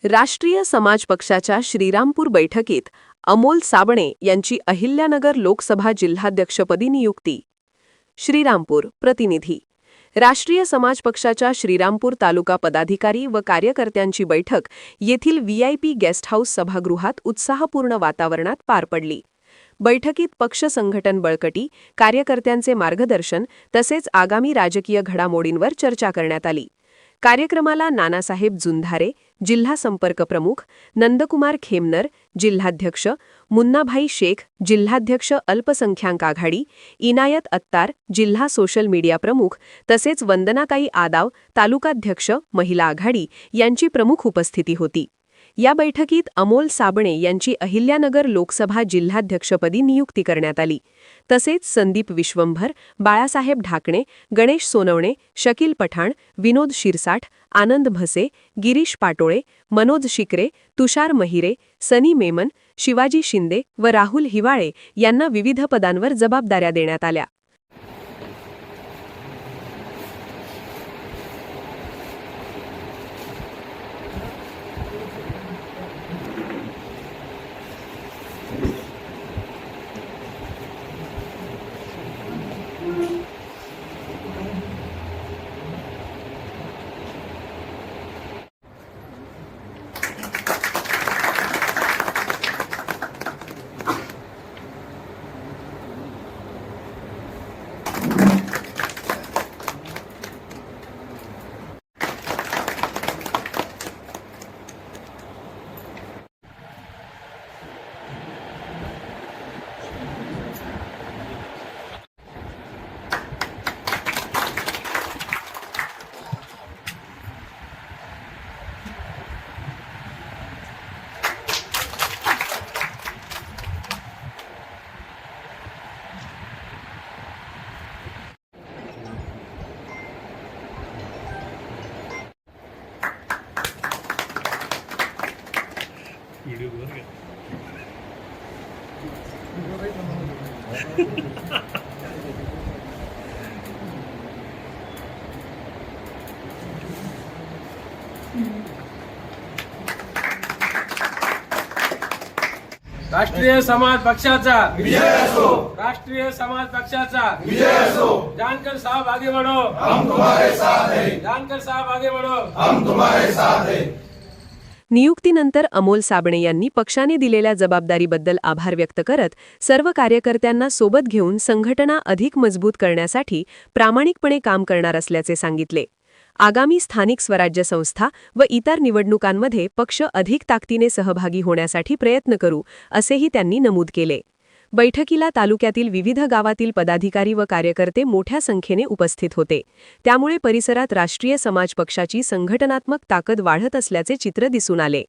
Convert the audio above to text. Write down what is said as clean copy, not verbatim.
राष्ट्रीय समाज पक्षाच्या श्रीरामपूर बैठकीत अमोल साबणे यांची अहिल्यानगर लोकसभा जिल्हाध्यक्षपदी नियुक्ती. श्रीरामपूर प्रतिनिधी. राष्ट्रीय समाज पक्षाच्या श्रीरामपूर तालुका पदाधिकारी व कार्यकर्त्यांची बैठक येथील VIP गेस्ट हाऊस सभागृहात उत्साहपूर्ण वातावरणात पार पडली. बैठकीत पक्ष संघटन बळकटी, कार्यकर्त्यांचे मार्गदर्शन तसेच आगामी राजकीय घडामोडींवर चर्चा करण्यात आली. कार्यक्रमाला नानासाहेब जुंधारे, जिल्हा संपर्क प्रमुख, नंदकुमार खेमनर, जिल्हाध्यक्ष, मुन्नाभाई शेख, जिल्हाध्यक्ष अल्पसंख्याक आघाडी, इनायत अत्तार, जिल्हा सोशल मीडिया प्रमुख तसेच वंदनाताई आदाव, तालुकाध्यक्ष, महिला आघाडी यांची प्रमुख उपस्थिती होती. या बैठकीत अमोल साबणे यांची अहिल्यानगर लोकसभा जिल्हाध्यक्षपदी नियुक्ती करण्यात आली. तसेच संदीप विश्वंभर, बाळासाहेब ढाकणे, गणेश सोनवणे, शकील पठाण, विनोद शिरसाठ, आनंद भसे, गिरीश पाटोळे, मनोज शिकरे, तुषार महिरे, सनी मेमन, शिवाजी शिंदे व राहुल हिवाळे यांना विविध पदांवर जबाबदाऱ्या देण्यात आल्या. राष्ट्रीय समाज पक्षाचा विजय असो. राष्ट्रीय समाज पक्षाचा विजय असो. जानकर साहब आगे बढ़ो, हम तुम्हारे साथ हैं. जानकर साहब आगे बढ़ो, हम तुम्हारे साथ हैं. नियुक्तीनंतर अमोल साबणे यांनी पक्षाने दिलेल्या जबाबदारीबद्दल आभार व्यक्त करत सर्व कार्यकर्त्यांना सोबत घेऊन संघटना अधिक मजबूत करण्यासाठी प्रामाणिकपणे काम करणार असल्याचे सांगितले. आगामी स्थानिक स्वराज्य संस्था व इतर निवडणुकांमध्ये पक्ष अधिक ताकदीने सहभागी होण्यासाठी प्रयत्न करू, असेही त्यांनी नमूद केले. बैठकीला तालुक्यातील विविध गावातील पदाधिकारी व कार्यकर्ते मोठ्या संख्येने उपस्थित होते. त्यामुळे परिसरात राष्ट्रीय समाज पक्षाची संघटनात्मक ताकद वाढत असल्याचे चित्र दिसून आले.